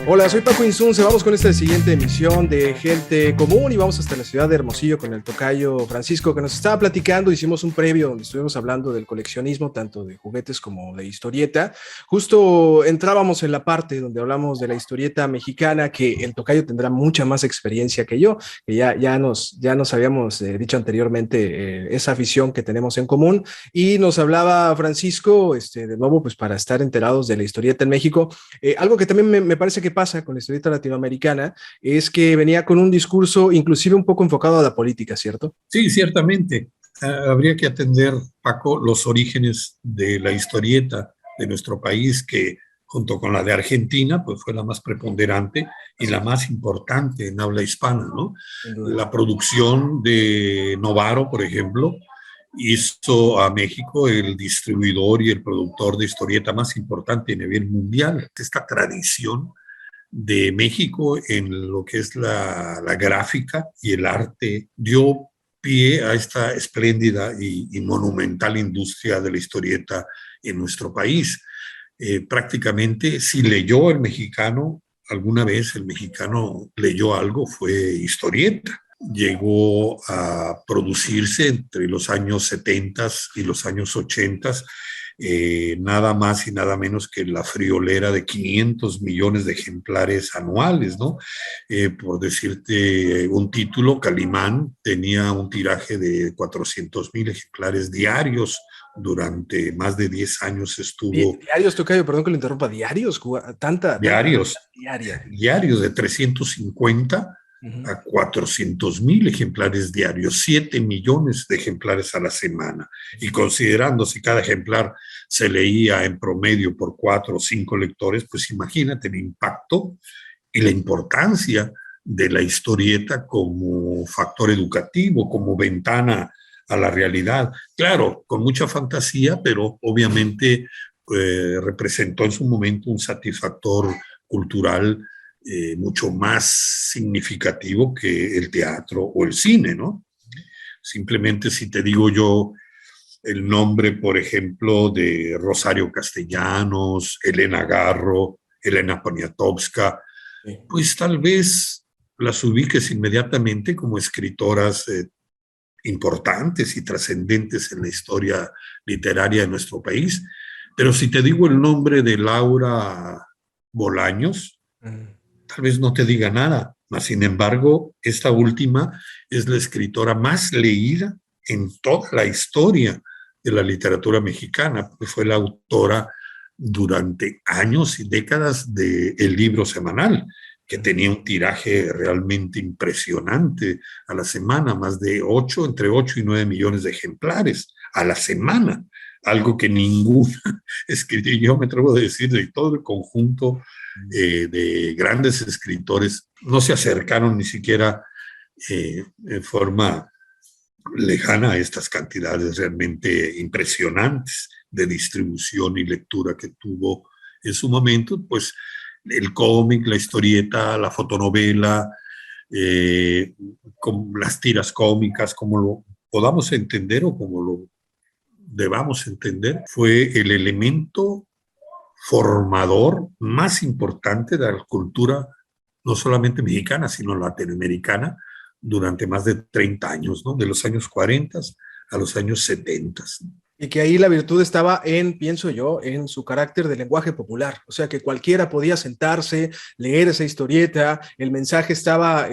Hola, soy Paco Insunce. Vamos con esta siguiente emisión de Gente Común y vamos hasta la ciudad de Hermosillo con el tocayo Francisco que nos estaba platicando. Hicimos un previo donde estuvimos hablando del coleccionismo, tanto de juguetes como de historieta. Justo entrábamos en la parte donde hablamos de la historieta mexicana, que el tocayo tendrá mucha más experiencia que yo, que ya nos habíamos dicho anteriormente esa afición que tenemos en común. Y nos hablaba Francisco, de nuevo, pues para estar enterados de la historieta en México. Algo que también me parece que pasa con la historieta latinoamericana es que venía con un discurso inclusive un poco enfocado a la política, ¿cierto? Sí, ciertamente. Habría que atender, Paco, los orígenes de la historieta de nuestro país, que junto con la de Argentina, pues fue la más preponderante y la más importante en habla hispana, ¿no? Sin duda. La producción de Novaro, por ejemplo, hizo a México el distribuidor y el productor de historieta más importante a nivel mundial. Esta tradición de México en lo que es la gráfica y el arte dio pie a esta espléndida y monumental industria de la historieta en nuestro país. Prácticamente, si leyó el mexicano, alguna vez el mexicano leyó algo, fue historieta. Llegó a producirse entre los años 70 y los años 80 nada más y nada menos que la friolera de 500 millones de ejemplares anuales, ¿no? Por decirte un título, Calimán tenía un tiraje de 400,000 ejemplares diarios. Durante más de 10 años estuvo Diarios, tocayo, perdón que lo interrumpa, diarios, tanta diarios, diaria. diarios de 350 Uh-huh. a 400,000 ejemplares diarios, 7 millones de ejemplares a la semana. Y considerando si cada ejemplar se leía en promedio por 4 o 5 lectores, pues imagínate el impacto y la importancia de la historieta como factor educativo, como ventana a la realidad. Claro, con mucha fantasía, pero obviamente representó en su momento un satisfactor cultural mucho más significativo que el teatro o el cine, ¿no? Simplemente si te digo yo el nombre, por ejemplo, de Rosario Castellanos, Elena Garro, Elena Poniatowska, Sí. pues tal vez las ubiques inmediatamente como escritoras importantes y trascendentes en la historia literaria de nuestro país. Pero si te digo el nombre de Laura Bolaños, Uh-huh. tal vez no te diga nada, mas sin embargo, esta última es la escritora más leída en toda la historia de la literatura mexicana, porque fue la autora durante años y décadas de El Libro Semanal, que tenía un tiraje realmente impresionante a la semana, más de 8, entre 8 y 9 millones de ejemplares a la semana, algo que ningún escritor, yo me atrevo a decir, de todo el conjunto de grandes escritores no se acercaron ni siquiera en forma lejana a estas cantidades realmente impresionantes de distribución y lectura que tuvo en su momento, pues el cómic, la historieta, la fotonovela, con las tiras cómicas, como lo podamos entender o como lo debamos entender, fue el elemento formador más importante de la cultura, no solamente mexicana, sino latinoamericana, durante más de 30 años, ¿no? De los años 40 a los años 70. Y que ahí la virtud estaba en, pienso yo, en su carácter de lenguaje popular. O sea, que cualquiera podía sentarse, leer esa historieta, el mensaje estaba,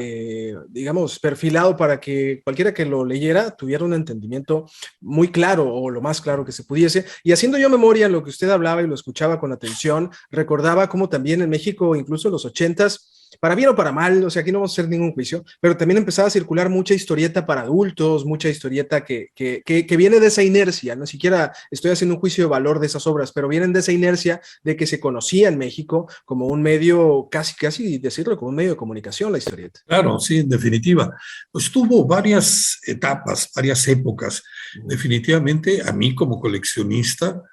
digamos, perfilado para que cualquiera que lo leyera tuviera un entendimiento muy claro o lo más claro que se pudiese. Y haciendo yo memoria en lo que usted hablaba y lo escuchaba con atención, recordaba cómo también en México, incluso en los ochentas, para bien o para mal, o sea, aquí no vamos a hacer ningún juicio, pero también empezaba a circular mucha historieta para adultos, mucha historieta que viene de esa inercia, no siquiera estoy haciendo un juicio de valor de esas obras, pero vienen de esa inercia de que se conocía en México como un medio, casi decirlo, como un medio de comunicación la historieta. Claro, sí, en definitiva. Pues tuvo varias etapas, varias épocas. Definitivamente, a mí como coleccionista,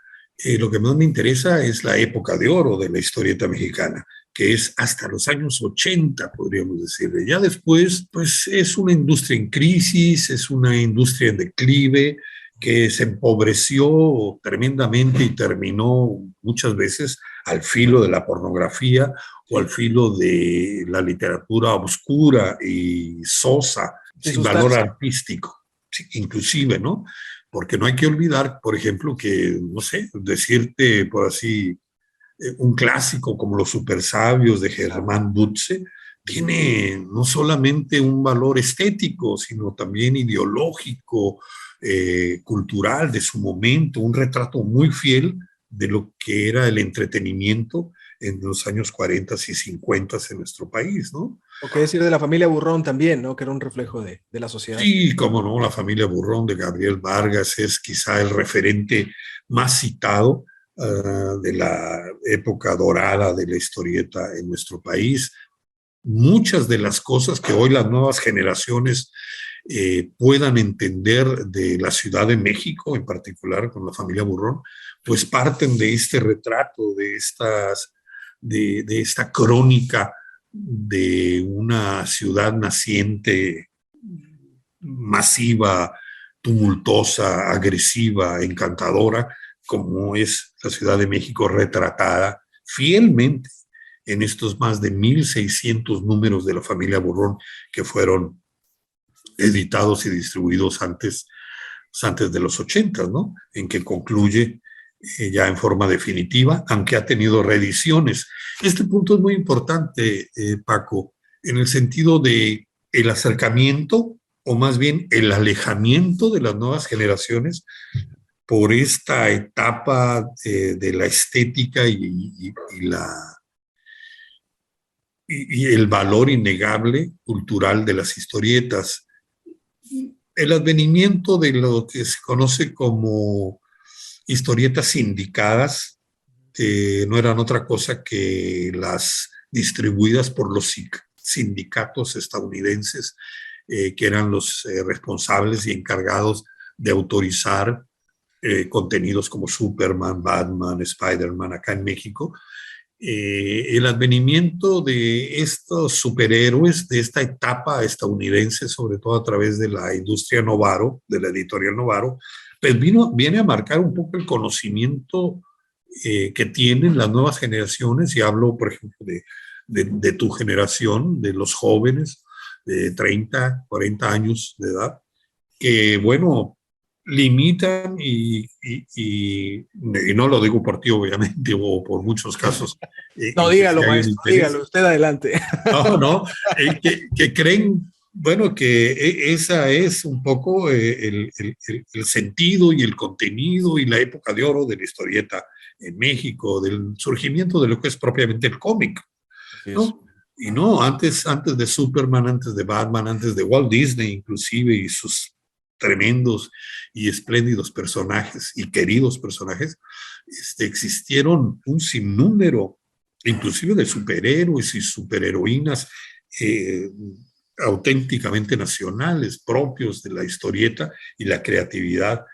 lo que más me interesa es la época de oro de la historieta mexicana, que es hasta los años 80, podríamos decirle. Ya después, pues es una industria en crisis, es una industria en declive, que se empobreció tremendamente y terminó muchas veces al filo de la pornografía o al filo de la literatura oscura y sosa, Sin sin valor sustancia. artístico, sí, inclusive, ¿no? Porque no hay que olvidar, por ejemplo, que, no sé, decirte por así, un clásico como Los Supersabios de Germán Butze, tiene no solamente un valor estético, sino también ideológico, cultural de su momento, un retrato muy fiel de lo que era el entretenimiento en los años 40 y 50 en nuestro país, ¿no? O qué decir de la familia Burrón también, ¿no? Que era un reflejo de la sociedad. Sí, como no, la familia Burrón de Gabriel Vargas es quizá el referente más citado de la época dorada de la historieta en nuestro país. Muchas de las cosas que hoy las nuevas generaciones puedan entender de la Ciudad de México, en particular con la familia Burrón, pues parten de este retrato, de esta crónica de una ciudad naciente, masiva, tumultuosa, agresiva, encantadora, como es la Ciudad de México retratada fielmente en estos más de 1,600 números de la familia Borrón que fueron editados y distribuidos antes de los 80, ¿no? En que concluye ya en forma definitiva, aunque ha tenido reediciones. Este punto es muy importante, Paco, en el sentido de el acercamiento, o más bien el alejamiento de las nuevas generaciones por esta etapa de la estética y el valor innegable cultural de las historietas. El advenimiento de lo que se conoce como historietas sindicadas, que no eran otra cosa que las distribuidas por los sindicatos estadounidenses, que eran los responsables y encargados de autorizar contenidos como Superman, Batman, Spider-Man acá en México. El advenimiento de estos superhéroes, de esta etapa estadounidense, sobre todo a través de la industria Novaro, de la editorial Novaro, pues viene a marcar un poco el conocimiento que tienen las nuevas generaciones, y hablo, por ejemplo, de tu generación, de los jóvenes de 30, 40 años de edad, que, bueno, limitan y no lo digo por ti, obviamente, o por muchos casos No, en que sí dígalo, hay un maestro, interés. dígalo, usted adelante. No, no, que creen, bueno, que esa es un poco el sentido y el contenido y la época de oro de la historieta en México, del surgimiento de lo que es propiamente el cómic, Así es. ¿no? Y no, antes de Superman, antes de Batman, antes de Walt Disney inclusive y sus tremendos y espléndidos personajes y queridos personajes, existieron un sinnúmero, inclusive de superhéroes y superheroínas eh, auténticamente nacionales, propios de la historieta y la creatividad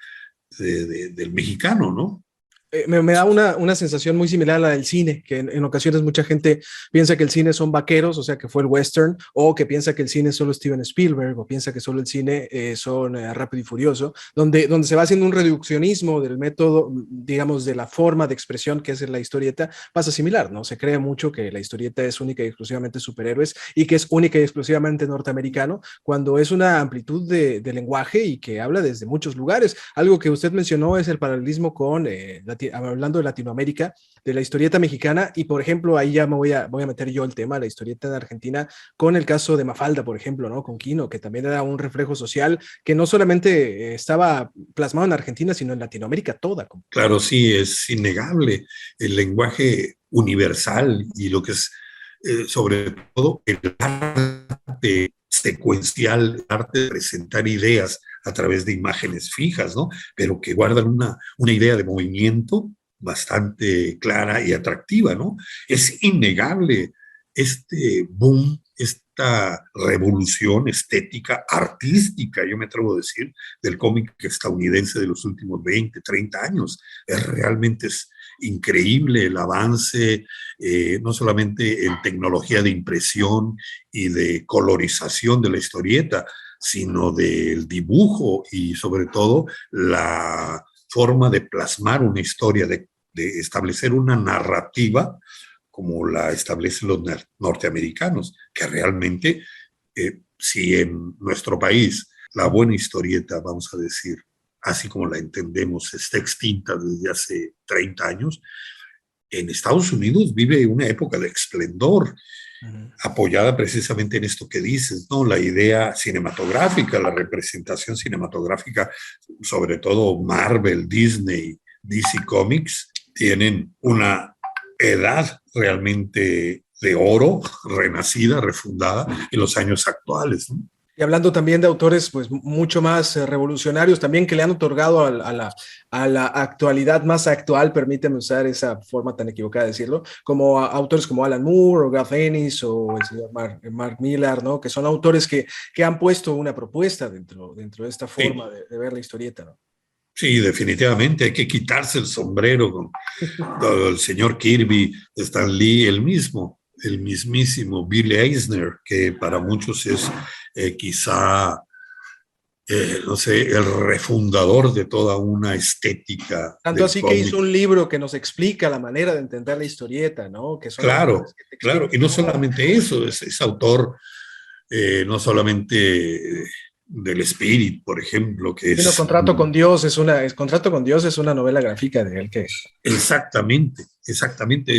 del mexicano, ¿no? Me da una sensación muy similar a la del cine, que en ocasiones mucha gente piensa que el cine son vaqueros, o sea, que fue el western, o que piensa que el cine es solo Steven Spielberg, o piensa que solo el cine son Rápido y Furioso, donde se va haciendo un reduccionismo del método, digamos, de la forma de expresión que es la historieta, pasa similar, ¿no? Se cree mucho que la historieta es única y exclusivamente superhéroes y que es única y exclusivamente norteamericano, cuando es una amplitud de lenguaje y que habla desde muchos lugares. Algo que usted mencionó es el paralelismo con hablando de Latinoamérica, de la historieta mexicana, y por ejemplo, ahí ya voy a meter yo el tema, la historieta de Argentina, con el caso de Mafalda, por ejemplo, ¿no? Con Quino, que también era un reflejo social que no solamente estaba plasmado en Argentina, sino en Latinoamérica toda. Claro, sí, es innegable el lenguaje universal y lo que es, sobre todo, el arte secuencial, el arte de presentar ideas a través de imágenes fijas, ¿no? Pero que guardan una idea de movimiento bastante clara y atractiva, ¿no? Es innegable este boom, esta revolución estética, artística, yo me atrevo a decir, del cómic estadounidense de los últimos 20, 30 años. Realmente es increíble el avance, no solamente en tecnología de impresión y de colorización de la historieta, sino del dibujo y sobre todo la forma de plasmar una historia, de de establecer una narrativa como la establecen los norteamericanos, que realmente, si en nuestro país la buena historieta, vamos a decir, así como la entendemos, está extinta desde hace 30 años, en Estados Unidos vive una época de esplendor, apoyada precisamente en esto que dices, ¿no? La idea cinematográfica, la representación cinematográfica, sobre todo Marvel, Disney, DC Comics, tienen una edad realmente de oro, renacida, refundada en los años actuales, ¿no? Y hablando también de autores pues mucho más revolucionarios también que le han otorgado a la actualidad más actual, permíteme usar esa forma tan equivocada de decirlo, como autores como Alan Moore o Garth Ennis o el señor Mark Millar, ¿no? Que son autores que han puesto una propuesta dentro de esta forma Sí. de ver la historieta, ¿no? Sí, definitivamente hay que quitarse el sombrero con el señor Kirby, Stan Lee, el mismísimo Bill Eisner, que para muchos es quizá, no sé, el refundador de toda una estética Tanto del así que cómic. hizo un libro que nos explica la manera de entender la historieta, ¿no? Que son autores Claro, que te claro, explican y no cómo. solamente eso, es autor no solamente del Spirit, por ejemplo, que Vino es Contrato con Dios, Contrato con Dios es una novela gráfica de él que exactamente, exactamente,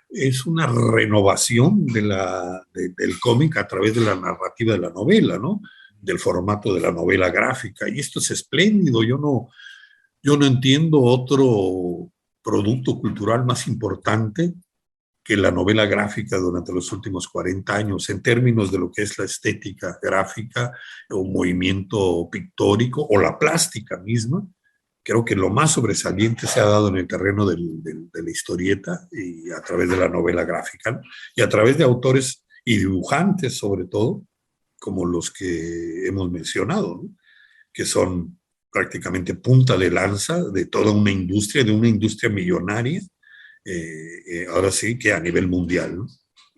es una renovación del cómic a través de la narrativa de la novela, ¿no? Del formato de la novela gráfica. Y esto es espléndido. Yo no entiendo otro producto cultural más importante que la novela gráfica durante los últimos 40 años, en términos de lo que es la estética gráfica, o movimiento pictórico, o la plástica misma. Creo que lo más sobresaliente se ha dado en el terreno de la historieta y a través de la novela gráfica, ¿no? Y a través de autores y dibujantes, sobre todo, como los que hemos mencionado, ¿no? Que son prácticamente punta de lanza de toda una industria, de una industria millonaria, ahora sí que a nivel mundial, ¿no?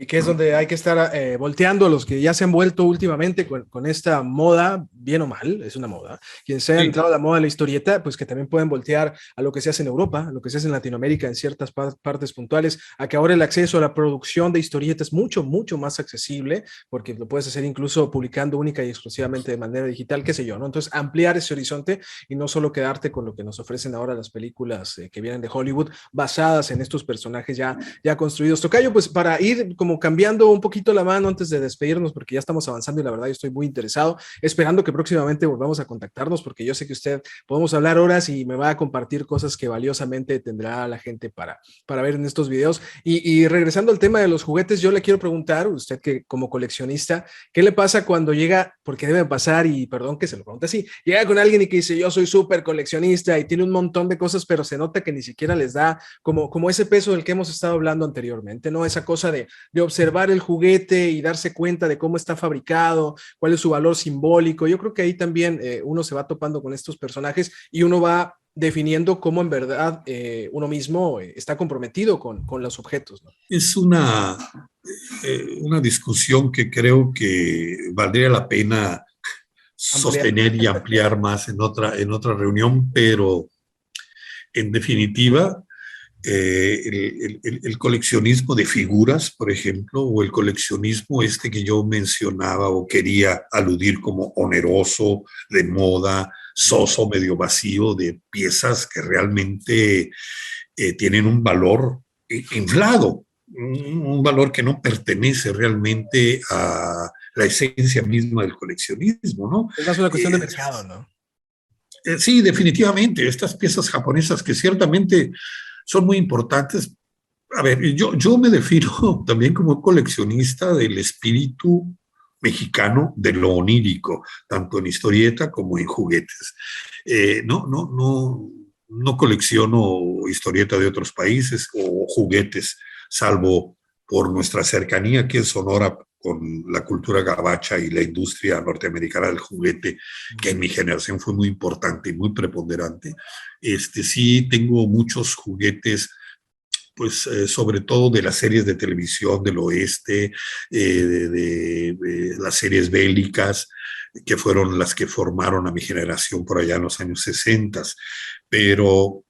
y que es donde hay que estar volteando a los que ya se han vuelto últimamente con esta moda, bien o mal, es una moda. Quien se ha Sí, entrado a la moda de la historieta, pues que también pueden voltear a lo que se hace en Europa, a lo que se hace en Latinoamérica en ciertas partes puntuales, a que ahora el acceso a la producción de historietas es mucho, mucho más accesible, porque lo puedes hacer incluso publicando única y exclusivamente de manera digital, qué sé yo, ¿no? Entonces, ampliar ese horizonte y no solo quedarte con lo que nos ofrecen ahora las películas que vienen de Hollywood, basadas en estos personajes ya construidos. Tocayo, pues para ir como cambiando un poquito la mano antes de despedirnos, porque ya estamos avanzando y la verdad yo estoy muy interesado, esperando que próximamente volvamos a contactarnos, porque yo sé que usted podemos hablar horas y me va a compartir cosas que valiosamente tendrá la gente para ver en estos videos. Y regresando al tema de los juguetes, yo le quiero preguntar, usted que como coleccionista, ¿qué le pasa cuando llega, porque debe pasar, y perdón que se lo pregunte así, llega con alguien y que dice, yo soy súper coleccionista y tiene un montón de cosas, pero se nota que ni siquiera les da como ese peso del que hemos estado hablando anteriormente, ¿no? Esa cosa de observar el juguete y darse cuenta de cómo está fabricado, cuál es su valor simbólico. Yo creo que ahí también uno se va topando con estos personajes y uno va definiendo cómo en verdad uno mismo está comprometido con los objetos, ¿no? es una discusión que creo que valdría la pena Ampliar. sostener y ampliar más en otra reunión, pero en definitiva, el coleccionismo de figuras, por ejemplo, o el coleccionismo este que yo mencionaba o quería aludir como oneroso, de moda, soso, medio vacío, de piezas que realmente tienen un valor inflado, un valor que no pertenece realmente a la esencia misma del coleccionismo, ¿no? Es más una cuestión de Eh, mercado, ¿no? sí, definitivamente, estas piezas japonesas que ciertamente son muy importantes. A ver, yo me defino también como coleccionista del espíritu mexicano de lo onírico, tanto en historieta como en juguetes. No colecciono historieta de otros países o juguetes, salvo por nuestra cercanía aquí en Sonora con la cultura gabacha y la industria norteamericana del juguete, que en mi generación fue muy importante y muy preponderante. Sí, tengo muchos juguetes pues sobre todo de las series de televisión del oeste, de las series bélicas, que fueron las que formaron a mi generación por allá en los años 60. Pero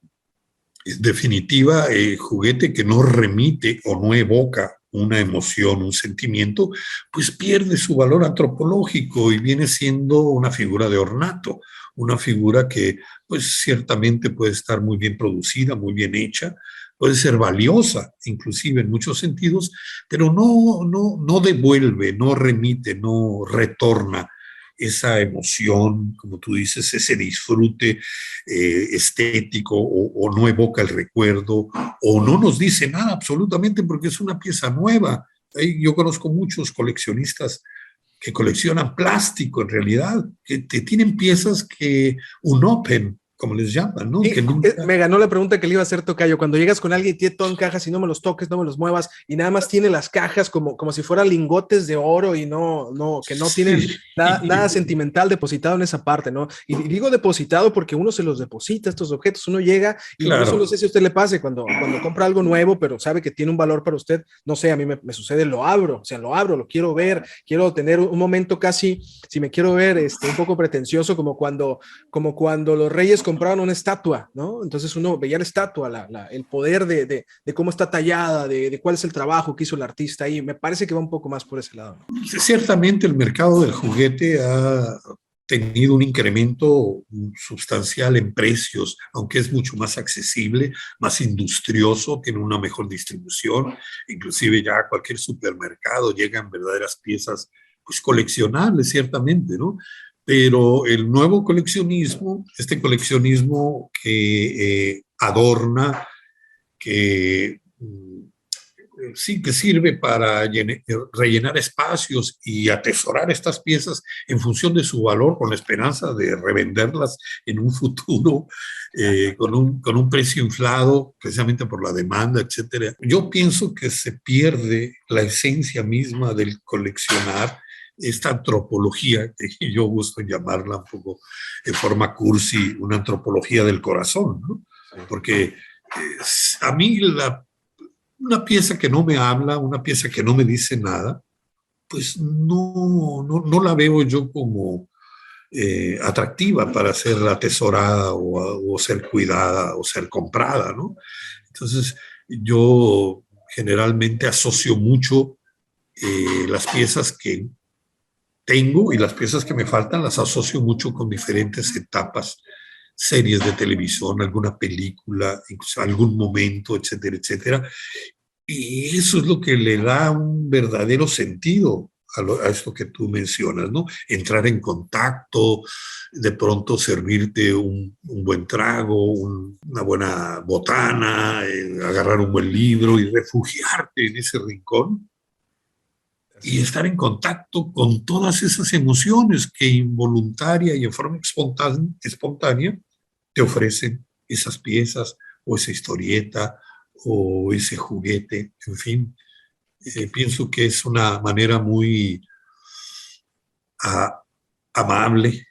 En definitiva, juguete que no remite o no evoca una emoción, un sentimiento, pues pierde su valor antropológico y viene siendo una figura de ornato, una figura que pues ciertamente puede estar muy bien producida, muy bien hecha, puede ser valiosa, inclusive en muchos sentidos, pero no devuelve, no remite, no retorna esa emoción, como tú dices, ese disfrute estético o no evoca el recuerdo o no nos dice nada absolutamente porque es una pieza nueva. Yo conozco muchos coleccionistas que coleccionan plástico en realidad, que tienen piezas que un open, como les llaman, ¿no? Que nunca... Me ganó la pregunta que le iba a hacer, tocayo. Cuando llegas con alguien y tiene todo en cajas y no me los toques, no me los muevas, y nada más tiene las cajas como si fueran lingotes de oro y que no tienen Sí, nada sentimental depositado en esa parte, ¿no? Y digo depositado porque uno se los deposita, estos objetos, uno llega, incluso no claro. sé si a usted le pase cuando compra algo nuevo, pero sabe que tiene un valor para usted, no sé, a mí me sucede, lo abro, o sea, lo abro, lo quiero ver, quiero tener un momento casi, si me quiero ver un poco pretencioso, como cuando los reyes compraban una estatua, ¿no? Entonces uno veía la estatua, el poder de cómo está tallada, de cuál es el trabajo que hizo el artista ahí. Me parece que va un poco más por ese lado, ¿no? Ciertamente el mercado del juguete ha tenido un incremento sustancial en precios, aunque es mucho más accesible, más industrioso, tiene una mejor distribución, inclusive ya a cualquier supermercado llegan verdaderas piezas pues coleccionables, ciertamente, ¿no? Pero el nuevo coleccionismo, este coleccionismo que adorna, que sí, que sirve para rellenar espacios y atesorar estas piezas en función de su valor, con la esperanza de revenderlas en un futuro con un precio inflado, precisamente por la demanda, etcétera. Yo pienso que se pierde la esencia misma del coleccionar, esta antropología, que yo gusto en llamarla un poco en forma cursi, una antropología del corazón, ¿no? Porque a mí una pieza que no me habla, una pieza que no me dice nada, pues no la veo yo como atractiva para ser atesorada o ser cuidada o ser comprada, ¿no? Entonces, yo generalmente asocio mucho las piezas que tengo y las piezas que me faltan, las asocio mucho con diferentes etapas, series de televisión, alguna película, incluso algún momento, etcétera, etcétera. Y eso es lo que le da un verdadero sentido a esto que tú mencionas, ¿no? Entrar en contacto, de pronto servirte un buen trago, una buena botana, agarrar un buen libro y refugiarte en ese rincón y estar en contacto con todas esas emociones que involuntaria y en forma espontánea te ofrecen esas piezas o esa historieta o ese juguete, en fin. Pienso que es una manera muy a, amable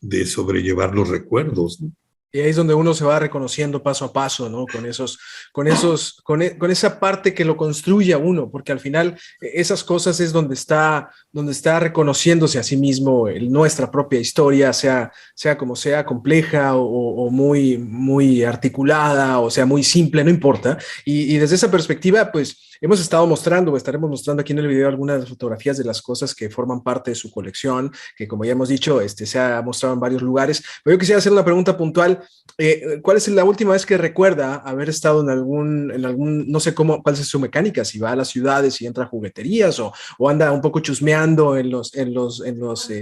de sobrellevar los recuerdos, ¿no? Y ahí es donde uno se va reconociendo paso a paso, ¿no? Con esa parte que lo construye a uno, porque al final esas cosas es donde está reconociéndose a sí mismo nuestra propia historia, sea como sea, compleja o muy articulada, o sea, muy simple, no importa. Y desde esa perspectiva, pues hemos estado mostrando, o estaremos mostrando aquí en el video algunas fotografías de las cosas que forman parte de su colección, que como ya hemos dicho, se ha mostrado en varios lugares. Pero yo quisiera hacer una pregunta puntual. ¿Cuál es la última vez que recuerda haber estado no sé cuál es su mecánica, si va a las ciudades y entra a jugueterías o anda un poco chusmeando en los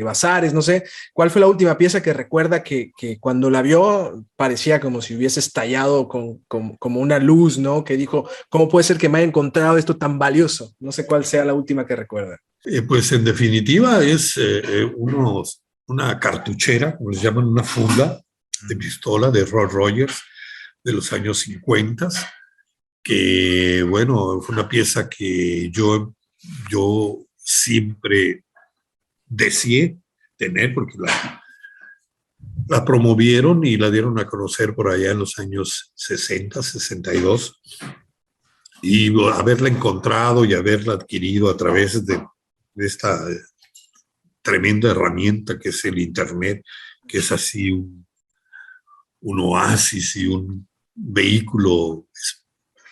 bazares, no sé? ¿Cuál fue la última pieza que recuerda que cuando la vio parecía como si hubiese estallado como una luz, ¿no? Que dijo, ¿cómo puede ser que me haya encontrado esto tan valioso? No sé cuál sea la última que recuerda. Pues en definitiva es una cartuchera, como les llaman, una funda de pistola de Roy Rogers de los años 50, que bueno, fue una pieza que yo siempre deseé tener porque la promovieron y la dieron a conocer por allá en los años 60, 62, y haberla encontrado y haberla adquirido a través de esta tremenda herramienta que es el Internet, que es así un oasis y vehículo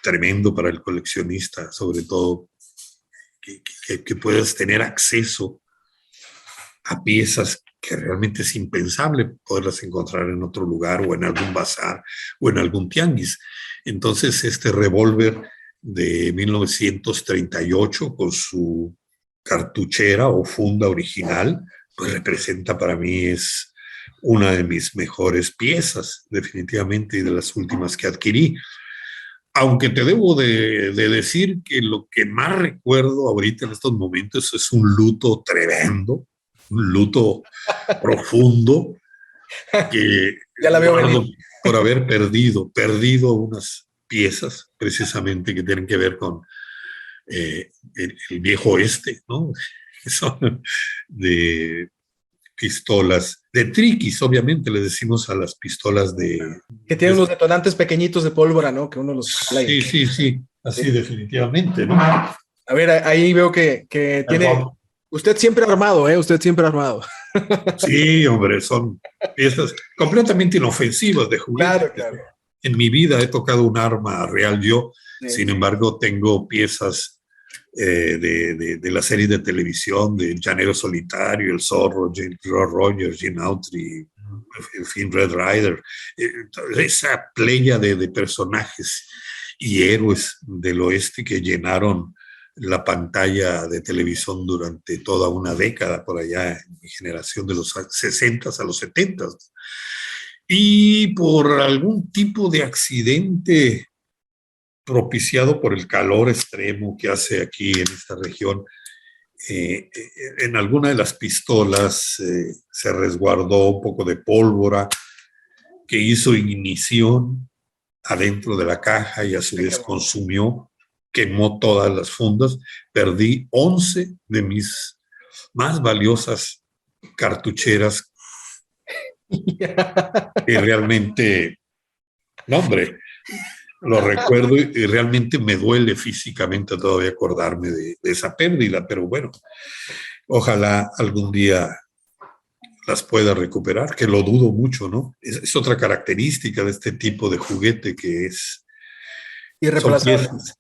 tremendo para el coleccionista, sobre todo que puedas tener acceso a piezas que realmente es impensable poderlas encontrar en otro lugar o en algún bazar o en algún tianguis. Entonces, este revólver de 1938 con su cartuchera o funda original, pues representa para mí es una de mis mejores piezas, definitivamente, y de las últimas que adquirí. Aunque te debo de decir que lo que más recuerdo ahorita en estos momentos es un luto tremendo, un luto profundo que Ya la veo venir. guardo por haber perdido unas piezas precisamente que tienen que ver con el viejo oeste, ¿no? Que son de pistolas, de triquis, obviamente le decimos a las pistolas de... Que tienen unos detonantes pequeñitos de pólvora, ¿no? Que uno los Sí, sí, sí, así definitivamente, ¿no? A ver, ahí veo que tiene... Usted siempre armado, ¿eh? Usted siempre armado. Sí, hombre, son piezas completamente inofensivas de juguete. Claro, claro. En mi vida he tocado un arma real yo, Sí, sin embargo, tengo piezas de la serie de televisión de Llanero Solitario, El Zorro, James Rogers, Gene Autry, en fin, Red Rider, esa playa de personajes y héroes del oeste que llenaron la pantalla de televisión durante toda una década, por allá en mi generación de los 60 a los 70. Y por algún tipo de accidente propiciado por el calor extremo que hace aquí en esta región, en alguna de las pistolas se resguardó un poco de pólvora que hizo ignición adentro de la caja y a su vez consumió, quemó todas las fundas. Perdí 11 de mis más valiosas cartucheras que realmente, no, hombre, lo recuerdo y realmente me duele físicamente todavía acordarme de esa pérdida, pero bueno, ojalá algún día las pueda recuperar, que lo dudo mucho, ¿no? Es otra característica de este tipo de juguete que es... Son piezas,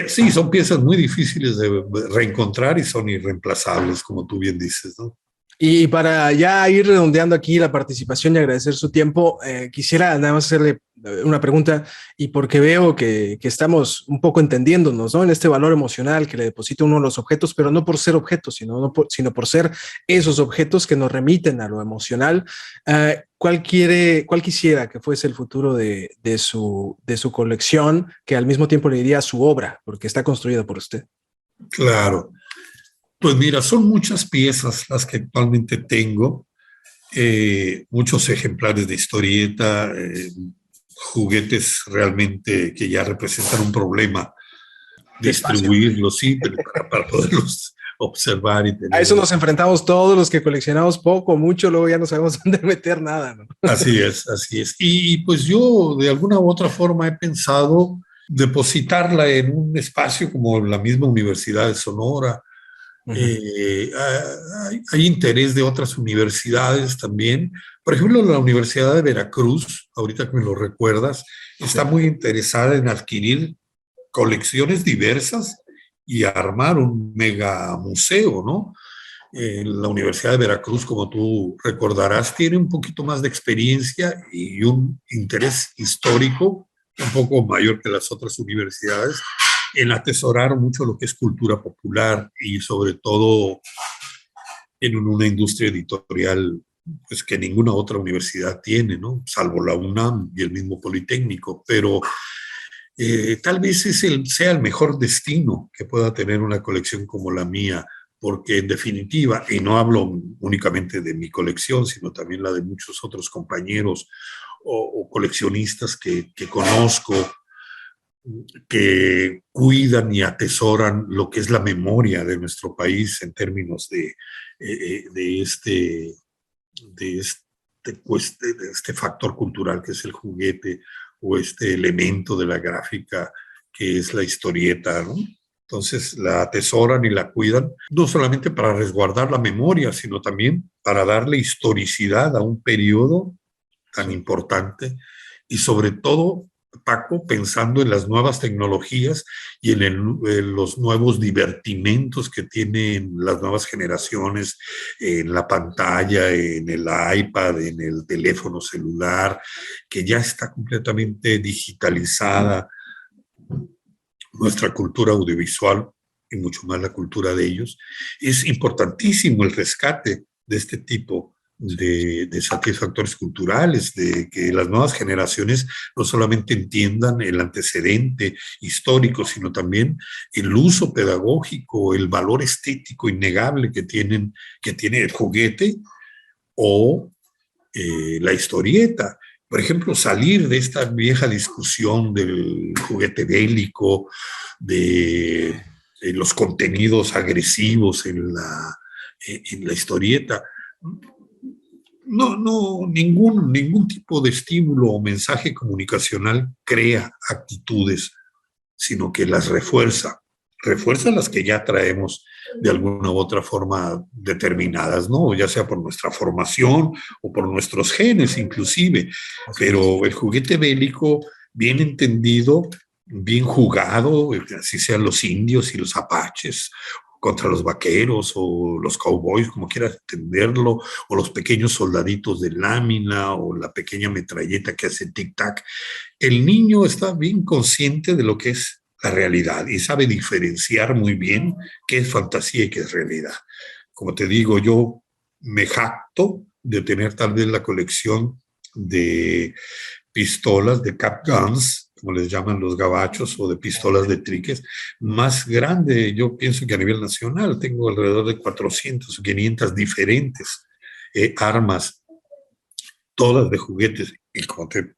sí, son piezas muy difíciles de reencontrar y son irreemplazables, como tú bien dices, ¿no? Y para ya ir redondeando aquí la participación y agradecer su tiempo, quisiera nada más hacerle una pregunta, y porque veo que estamos un poco entendiéndonos, ¿no? En este valor emocional que le deposita uno a los objetos, pero no por ser objetos, sino por ser esos objetos que nos remiten a lo emocional. ¿Cuál quisiera que fuese el futuro de su colección, que al mismo tiempo le diría su obra, porque está construida por usted? Claro. Pues mira, son muchas piezas las que actualmente tengo, muchos ejemplares de historieta, juguetes realmente que ya representan un problema, distribuirlos, sí, para poderlos observar y tener. A eso nos enfrentamos todos los que coleccionamos poco, mucho, luego ya no sabemos dónde meter nada, ¿no? Así es, así es. Y pues yo de alguna u otra forma he pensado depositarla en un espacio como la misma Universidad de Sonora. Hay interés de otras universidades también. Por ejemplo, la Universidad de Veracruz, ahorita que me lo recuerdas, está muy interesada en adquirir colecciones diversas y armar un mega museo, ¿no? La Universidad de Veracruz, como tú recordarás, tiene un poquito más de experiencia y un interés histórico un poco mayor que las otras universidades en atesorar mucho lo que es cultura popular y sobre todo en una industria editorial pues que ninguna otra universidad tiene, ¿no? Salvo la UNAM y el mismo Politécnico, pero tal vez sea el mejor destino que pueda tener una colección como la mía, porque en definitiva, y no hablo únicamente de mi colección, sino también la de muchos otros compañeros o coleccionistas que conozco, que cuidan y atesoran lo que es la memoria de nuestro país en términos de este factor cultural que es el juguete o este elemento de la gráfica que es la historieta, ¿no? Entonces la atesoran y la cuidan, no solamente para resguardar la memoria, sino también para darle historicidad a un periodo tan importante y sobre todo Paco, pensando en las nuevas tecnologías y en los nuevos divertimentos que tienen las nuevas generaciones en la pantalla, en el iPad, en el teléfono celular, que ya está completamente digitalizada nuestra cultura audiovisual y mucho más la cultura de ellos. Es importantísimo el rescate de este tipo de satisfactores culturales, de que las nuevas generaciones no solamente entiendan el antecedente histórico, sino también el uso pedagógico, el valor estético innegable que tiene el juguete o la historieta. Por ejemplo, salir de esta vieja discusión del juguete bélico, de los contenidos agresivos en la historieta. Ningún tipo de estímulo o mensaje comunicacional crea actitudes, sino que las refuerza. Refuerza las que ya traemos de alguna u otra forma determinadas, ¿no? Ya sea por nuestra formación o por nuestros genes inclusive. Pero el juguete bélico, bien entendido, bien jugado, así sean los indios y los apaches, contra los vaqueros o los cowboys, como quieras entenderlo, o los pequeños soldaditos de lámina o la pequeña metralleta que hace tic-tac. El niño está bien consciente de lo que es la realidad y sabe diferenciar muy bien qué es fantasía y qué es realidad. Como te digo, yo me jacto de tener tal vez la colección de pistolas, de cap guns, como les llaman los gabachos, o de pistolas de triques, más grande, yo pienso que a nivel nacional. Tengo alrededor de 400 o 500 diferentes armas, todas de juguetes, y como te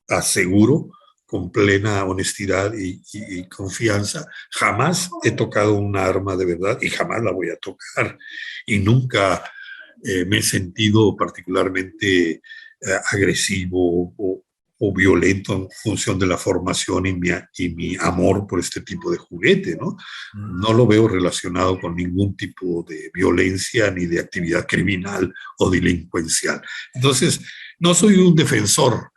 aseguro, con plena honestidad y confianza, jamás he tocado un arma de verdad y jamás la voy a tocar. Y nunca me he sentido particularmente agresivo o violento en función de la formación y mi amor por este tipo de juguete, ¿no? No lo veo relacionado con ningún tipo de violencia ni de actividad criminal o delincuencial. Entonces, no soy un defensor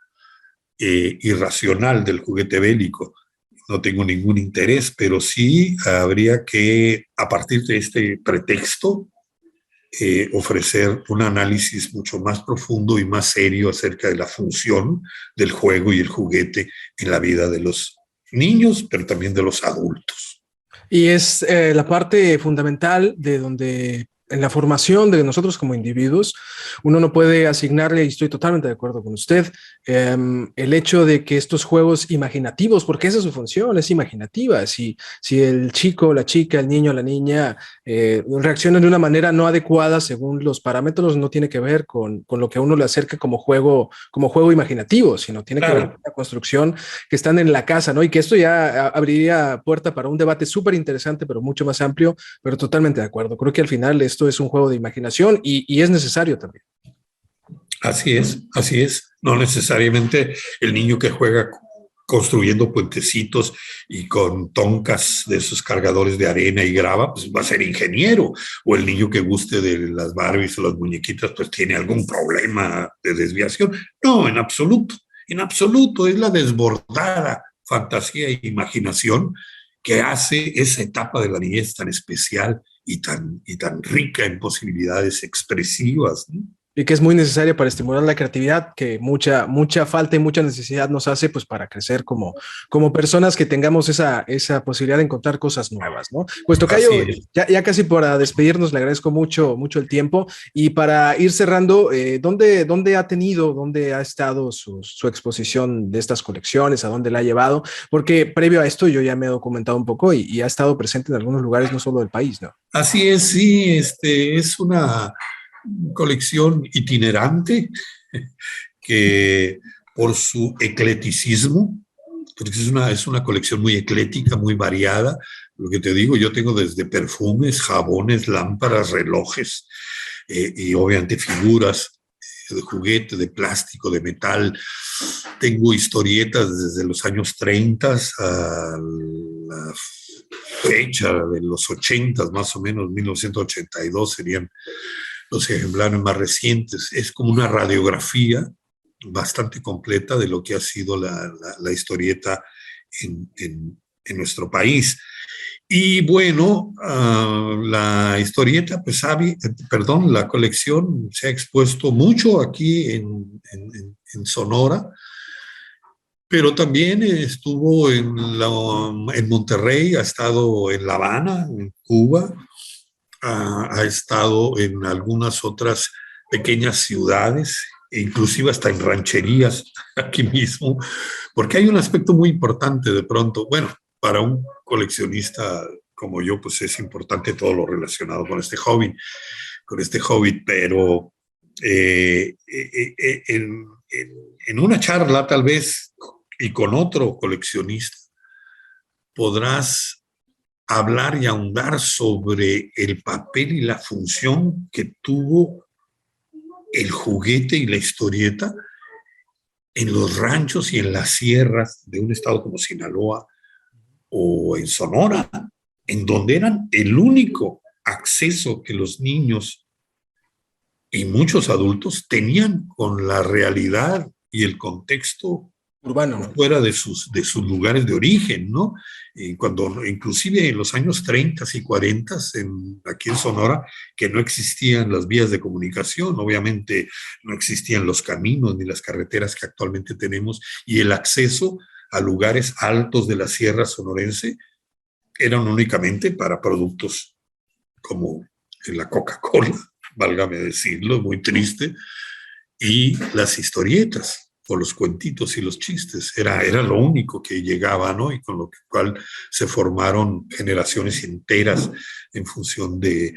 irracional del juguete bélico. No tengo ningún interés, pero sí habría que, a partir de este pretexto, ofrecer un análisis mucho más profundo y más serio acerca de la función del juego y el juguete en la vida de los niños, pero también de los adultos. Y es la parte fundamental de donde en la formación de nosotros como individuos, uno no puede asignarle, y estoy totalmente de acuerdo con usted, el hecho de que estos juegos imaginativos, porque esa es su función, es imaginativa. Si el chico, la chica, el niño, la niña reaccionan de una manera no adecuada según los parámetros, no tiene que ver con lo que a uno le acerca como juego imaginativo, sino tiene que ver con la construcción que están en la casa, ¿no? Y que esto ya abriría puerta para un debate súper interesante, pero mucho más amplio, pero totalmente de acuerdo. Creo que al final esto es un juego de imaginación y es necesario también. Así es, así es. No necesariamente el niño que juega construyendo puentecitos y con toncas de esos cargadores de arena y grava, pues va a ser ingeniero. O el niño que guste de las Barbies o las muñequitas, pues tiene algún problema de desviación. No, en absoluto. En absoluto. Es la desbordada fantasía e imaginación que hace esa etapa de la niñez tan especial y tan rica en posibilidades expresivas, ¿no? Y que es muy necesaria para estimular la creatividad, que mucha falta y mucha necesidad nos hace pues para crecer como personas que tengamos esa posibilidad de encontrar cosas nuevas, ¿no? Pues Tocayo, ya casi para despedirnos, le agradezco mucho el tiempo y para ir cerrando, ¿dónde ha estado su exposición de estas colecciones? ¿A dónde la ha llevado? Porque previo a esto yo ya me he documentado un poco y ha estado presente en algunos lugares, no solo del país, ¿no? Así es, sí, es una colección itinerante que por su ecleticismo, porque es una colección muy eclética, muy variada. Lo que te digo, yo tengo desde perfumes, jabones, lámparas, relojes y obviamente figuras de juguete, de plástico, de metal. Tengo historietas desde los años 30 a la fecha de los 80, más o menos, 1982 serían los ejemplares más recientes. Es como una radiografía bastante completa de lo que ha sido la historieta en nuestro país. Y bueno, la historieta, pues, perdón, la colección se ha expuesto mucho aquí en Sonora, pero también estuvo en Monterrey, ha estado en La Habana, en Cuba, ha estado en algunas otras pequeñas ciudades, e inclusive hasta en rancherías aquí mismo, porque hay un aspecto muy importante de pronto. Bueno, para un coleccionista como yo, pues es importante todo lo relacionado con este hobby, pero en una charla tal vez y con otro coleccionista podrás hablar y ahondar sobre el papel y la función que tuvo el juguete y la historieta en los ranchos y en las sierras de un estado como Sinaloa o en Sonora, en donde eran el único acceso que los niños y muchos adultos tenían con la realidad y el contexto urbano, ¿no? Fuera de sus lugares de origen, ¿no? Cuando, inclusive en los años 30 y 40, aquí en Sonora, que no existían las vías de comunicación, obviamente no existían los caminos ni las carreteras que actualmente tenemos, y el acceso a lugares altos de la sierra sonorense eran únicamente para productos como la Coca-Cola, válgame decirlo, muy triste, y las historietas o los cuentitos y los chistes. Era lo único que llegaba, ¿no? Y con lo cual se formaron generaciones enteras en función de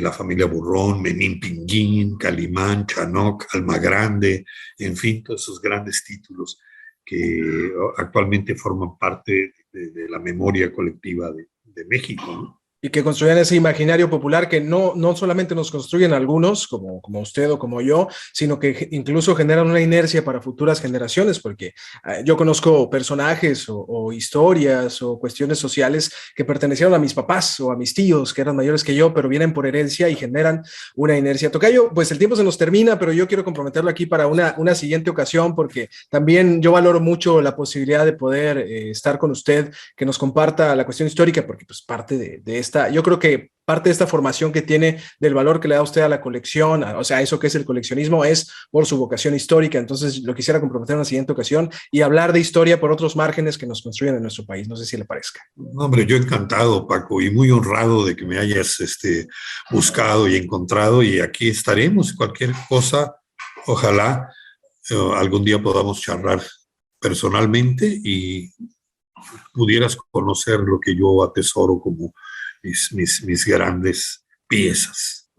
la familia Burrón, Menín Pinguín, Calimán, Chanoc, Almagrande, en fin, todos esos grandes títulos que actualmente forman parte de la memoria colectiva de México, ¿no? Y que construyan ese imaginario popular que no solamente nos construyen algunos, como usted o como yo, sino que incluso generan una inercia para futuras generaciones, porque yo conozco personajes o historias o cuestiones sociales que pertenecieron a mis papás o a mis tíos, que eran mayores que yo, pero vienen por herencia y generan una inercia. Tocayo, pues el tiempo se nos termina, pero yo quiero comprometerlo aquí para una siguiente ocasión, porque también yo valoro mucho la posibilidad de poder estar con usted, que nos comparta la cuestión histórica, porque pues parte de esta, yo creo que parte de esta formación que tiene del valor que le da usted a la colección, o sea, eso que es el coleccionismo, es por su vocación histórica. Entonces, lo quisiera comprometer en la siguiente ocasión y hablar de historia por otros márgenes que nos construyen en nuestro país. No sé si le parezca. No, hombre, yo encantado, Paco, y muy honrado de que me hayas buscado y encontrado, y aquí estaremos. Cualquier cosa, ojalá algún día podamos charlar personalmente y pudieras conocer lo que yo atesoro como mis grandes piezas.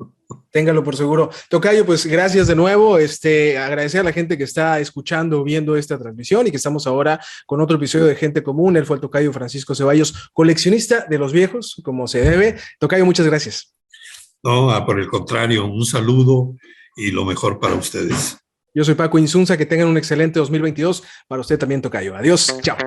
Téngalo por seguro. Tocayo, pues gracias de nuevo. Agradecer a la gente que está escuchando, viendo esta transmisión y que estamos ahora con otro episodio de Gente Común. Él fue el Tocayo Francisco Ceballos, coleccionista de los viejos, como se debe. Tocayo, muchas gracias. No, por el contrario, un saludo y lo mejor para ustedes. Yo soy Paco Insunza, que tengan un excelente 2022. Para usted también, Tocayo. Adiós. Chao.